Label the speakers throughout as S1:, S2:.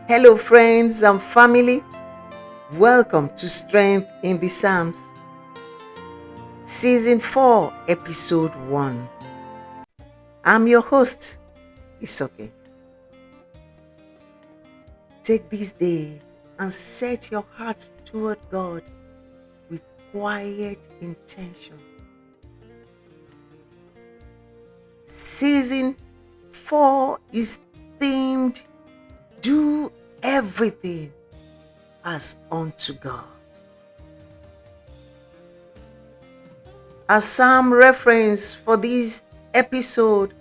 S1: Hello, friends and family. Welcome to Strength in the Psalms, Season 4, Episode 1. I'm your host, Isoken. Take this day and set your heart toward God with quiet intention. Season 4 is themed Do Everything as unto God. A psalm reference for this episode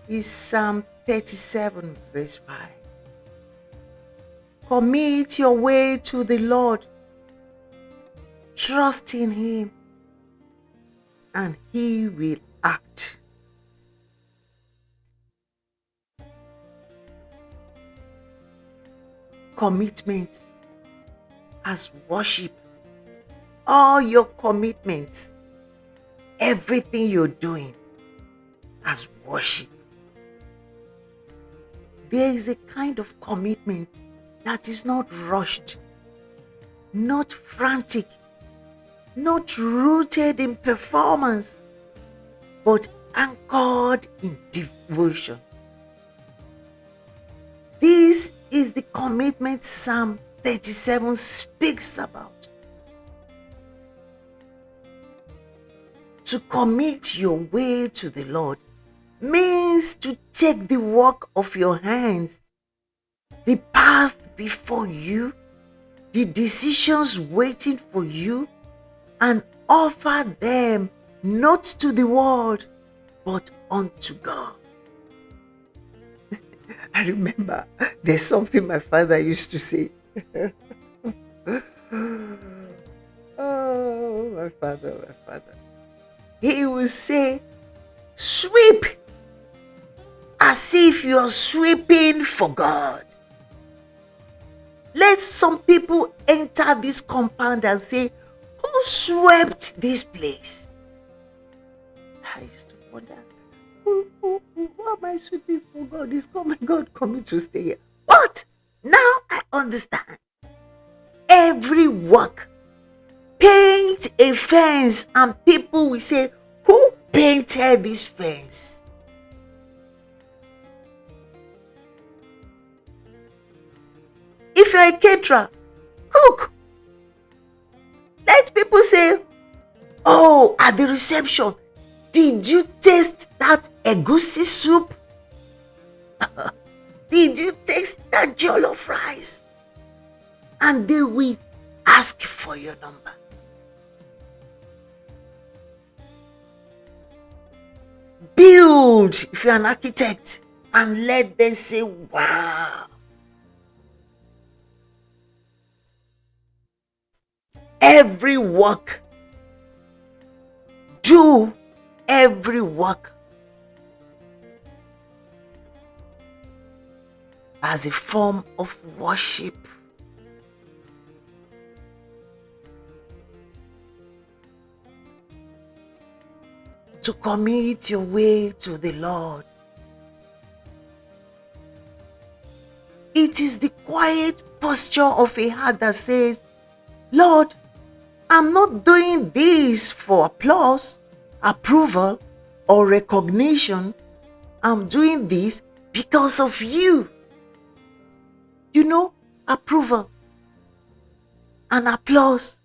S1: is Psalm 37, verse 5. Commit your way to the Lord, trust in Him, and He will act. Commitment as worship. All your commitments, everything you're doing as worship. There is a kind of commitment that is not rushed, not frantic, not rooted in performance, but anchored in devotion. This is the commitment Psalm 37 speaks about. To commit your way to the Lord means to take the work of your hands, the path before you, the decisions waiting for you, and offer them not to the world, but unto God. I remember there's something my father used to say. Oh, my father. He would say, sweep as if you're sweeping for God. Let some people enter this compound and say, who swept this place? I used to wonder, who am I sweeping for God? Is God coming to stay here? But now I understand. Every work, paint a fence, and people will say, who painted this fence? If you're a caterer, cook. Let people say, oh, at the reception, did you taste that egusi soup? Did you taste that jollof rice? And they will ask for your number. Build, if you're an architect, and let them say, wow. Every work, do every work as a form of worship. To commit your way to the Lord. It is the quiet posture of a heart that says, Lord, I'm not doing this for applause, approval, or recognition. I'm doing this because of you. You know, approval and applause,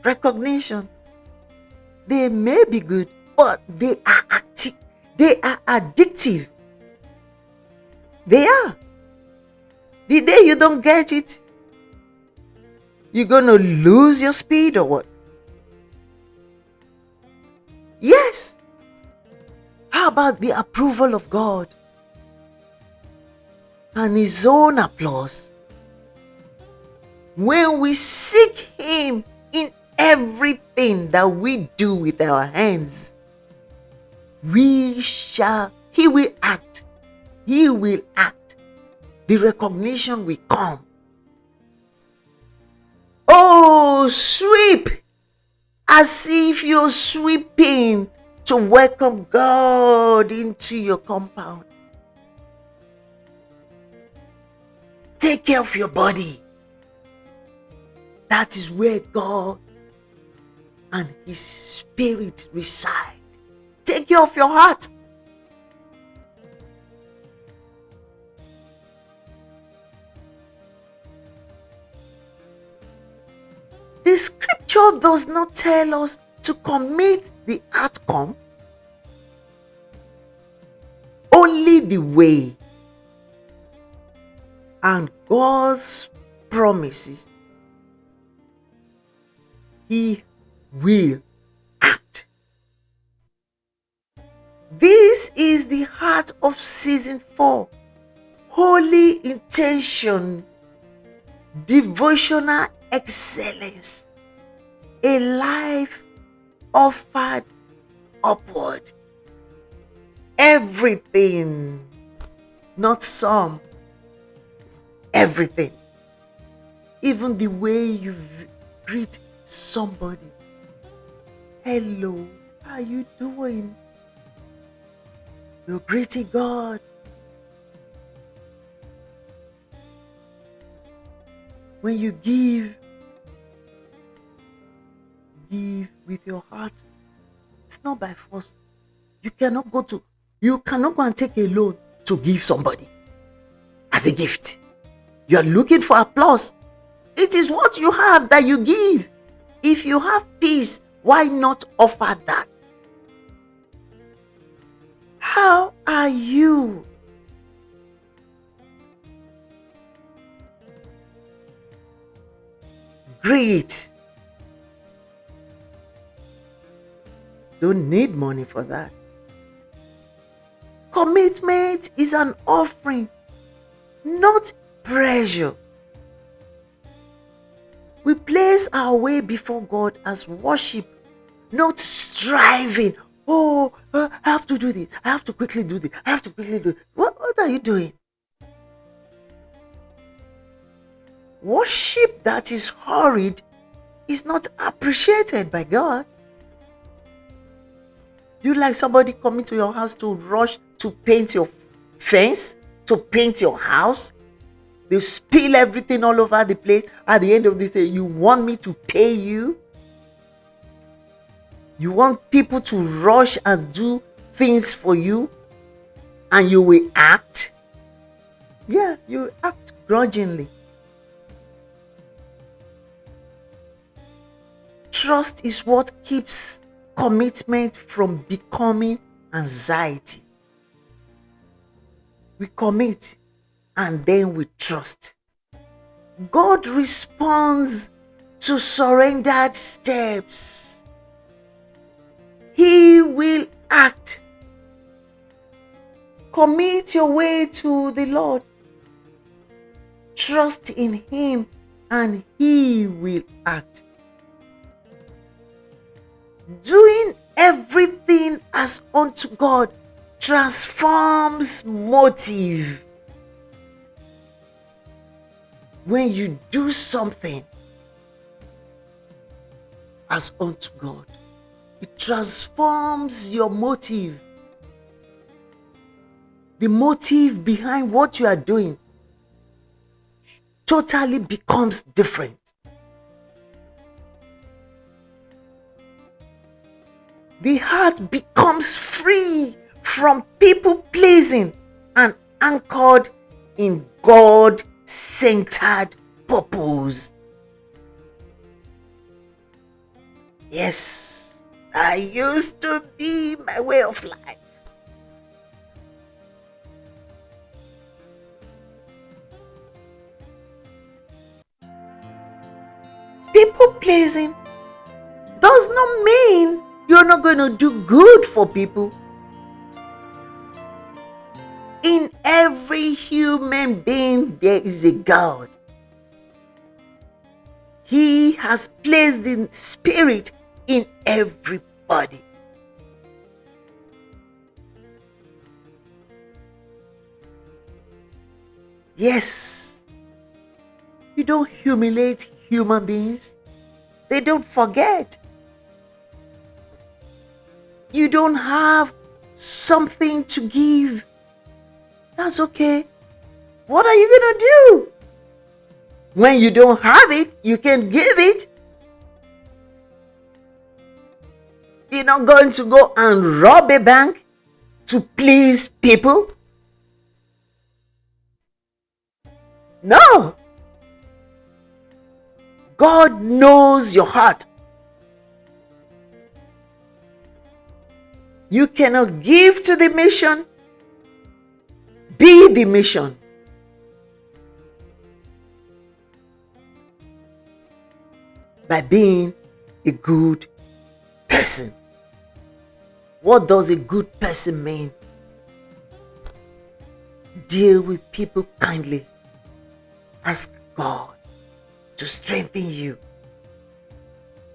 S1: recognition, they may be good, but they are active. They are addictive. They are. The day you don't get it, you're going to lose your speed or what? Yes. How about the approval of God and His own applause? When we seek Him in everything that we do with our hands, He will act. He will act. The recognition will come. Oh, sweep as if you're sweeping to welcome God into your compound. Take care of your body. That is where God and His Spirit reside. Take care of your heart. The scripture does not tell us to commit the outcome, only the way. And God's promises, He will act. This is the heart of season 4. Holy intention, devotional excellence, a life offered upward. Everything, not some. Everything. Even the way you greet somebody. Hello, how are you doing? You're greeting God. When you give with your heart. It's not by force. You cannot go and take a loan to give somebody as a gift. You are looking for applause. It is what you have that you give. If you have peace, why not offer that? How are you? Great. Don't need money for that. Commitment is an offering, not pressure. We place our way before God as worship, not striving. Oh, I have to do this. I have to quickly do this. I have to quickly do it. What are you doing? Worship that is hurried is not appreciated by God. You like somebody coming to your house to rush to paint your fence, to paint your house? They spill everything all over the place. At the end of this day, you want me to pay you? You want people to rush and do things for you, and you will act? Yeah, you act grudgingly. Trust is what keeps commitment from becoming anxiety. We commit and then we trust. God responds to surrendered steps. He will act. Commit your way to the Lord. Trust in Him and He will act. Doing everything as unto God transforms motive. When you do something as unto God, it transforms your motive. The motive behind what you are doing totally becomes different. The heart becomes free from people pleasing and anchored in God-centered purpose. Yes, that used to be my way of life. People pleasing does not mean you're not going to do good for people. In every human being, there is a God. He has placed the spirit in everybody. Yes, you don't humiliate human beings. They don't forget. You don't have something to give. That's okay. What are you going to do? When you don't have it, you can give it. You're not going to go and rob a bank to please people. No. God knows your heart. You cannot give to the mission. Be the mission. By being a good person. What does a good person mean? Deal with people kindly. Ask God to strengthen you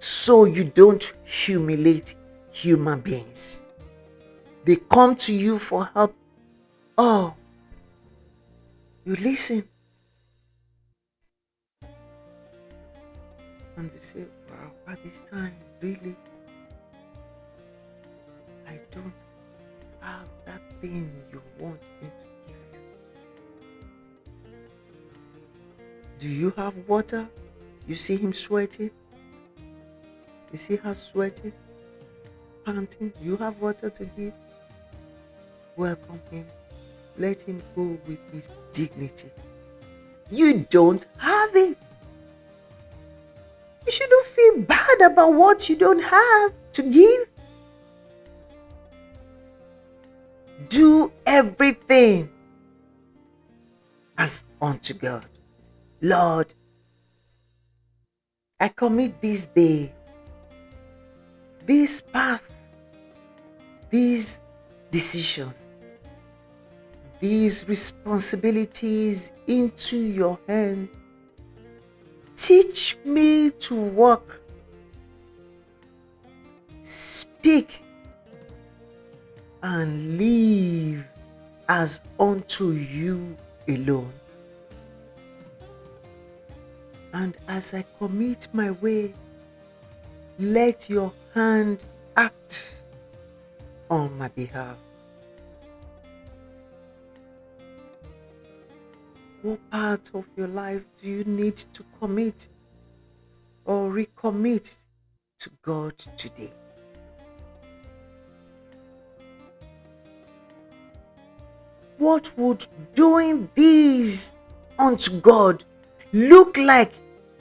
S1: so you don't humiliate human beings. They come to you for help. Oh, you listen. And they say, wow, at this time, really, I don't have that thing you want me to give you. Do you have water? You see him sweating? You see her sweating? Panting? You have water to give? Welcome him. Let him go with his dignity. You don't have it. You shouldn't feel bad about what you don't have to give. Do everything as unto God. Lord, I commit this day, this path, these decisions, these responsibilities into your hands. Teach me to walk, speak, and live as unto you alone. And as I commit my way, let your hand act on my behalf. What part of your life do you need to commit or recommit to God today? What would doing these unto God look like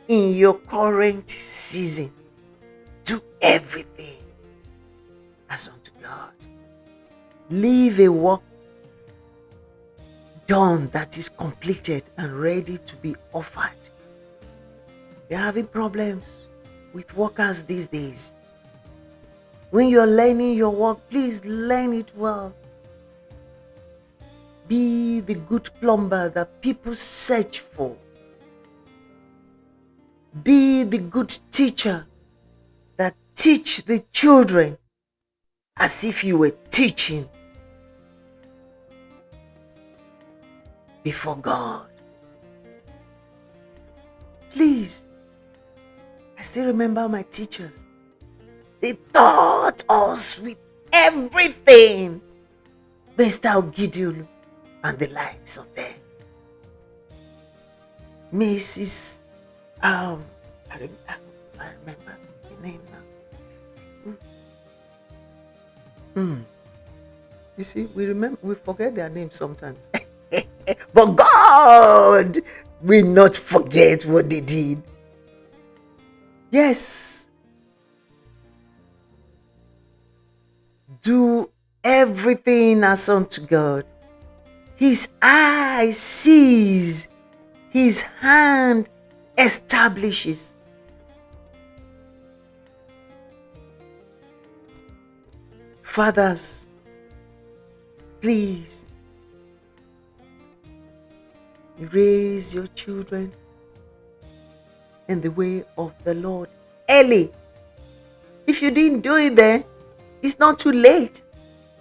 S1: in your current season? Do everything as unto God. Leave a work done that is completed and ready to be offered. You're having problems with workers these days. When you're learning your work, please learn it well. Be the good plumber that people search for. Be the good teacher that teach the children as if you were teaching before God. Please, I still remember my teachers. They taught us with everything. Mr. Gideon and the likes of them. Mrs. I remember the name now. You see, we forget their names sometimes. But God will not forget what they did. Yes. Do everything as unto God. His eye sees, his hand establishes. Fathers, please raise your children in the way of the Lord early. If you didn't do it then, it's not too late.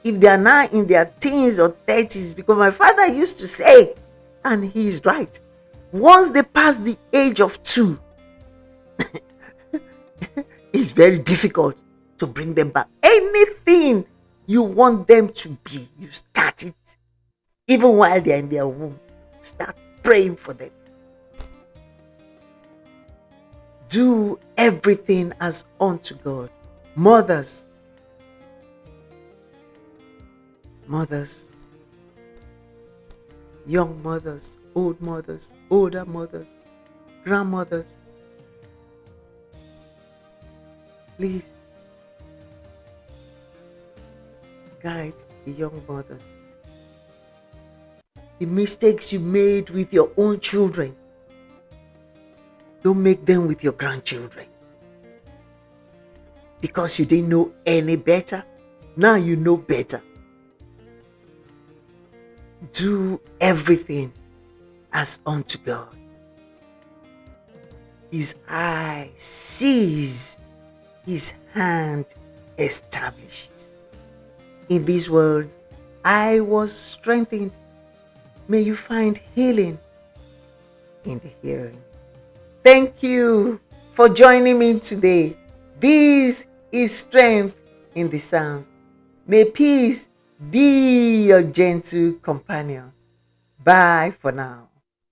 S1: If they are now in their teens or 30s, because my father used to say, and he is right, once they pass the age of 2, it's very difficult to bring them back. Anything you want them to be, you start it. Even while they're in their womb, start praying for them. Do everything as unto God. Mothers, mothers, young mothers, older mothers, grandmothers, please guide the young mothers. The mistakes you made with your own children, don't make them with your grandchildren. Because you didn't know any better, now you know better. Do everything as unto God. His eye sees, his hand establishes. In these words, I was strengthened. May you find healing in the hearing. Thank you for joining me today. This is strength in the Psalms. May peace be your gentle companion. Bye for now.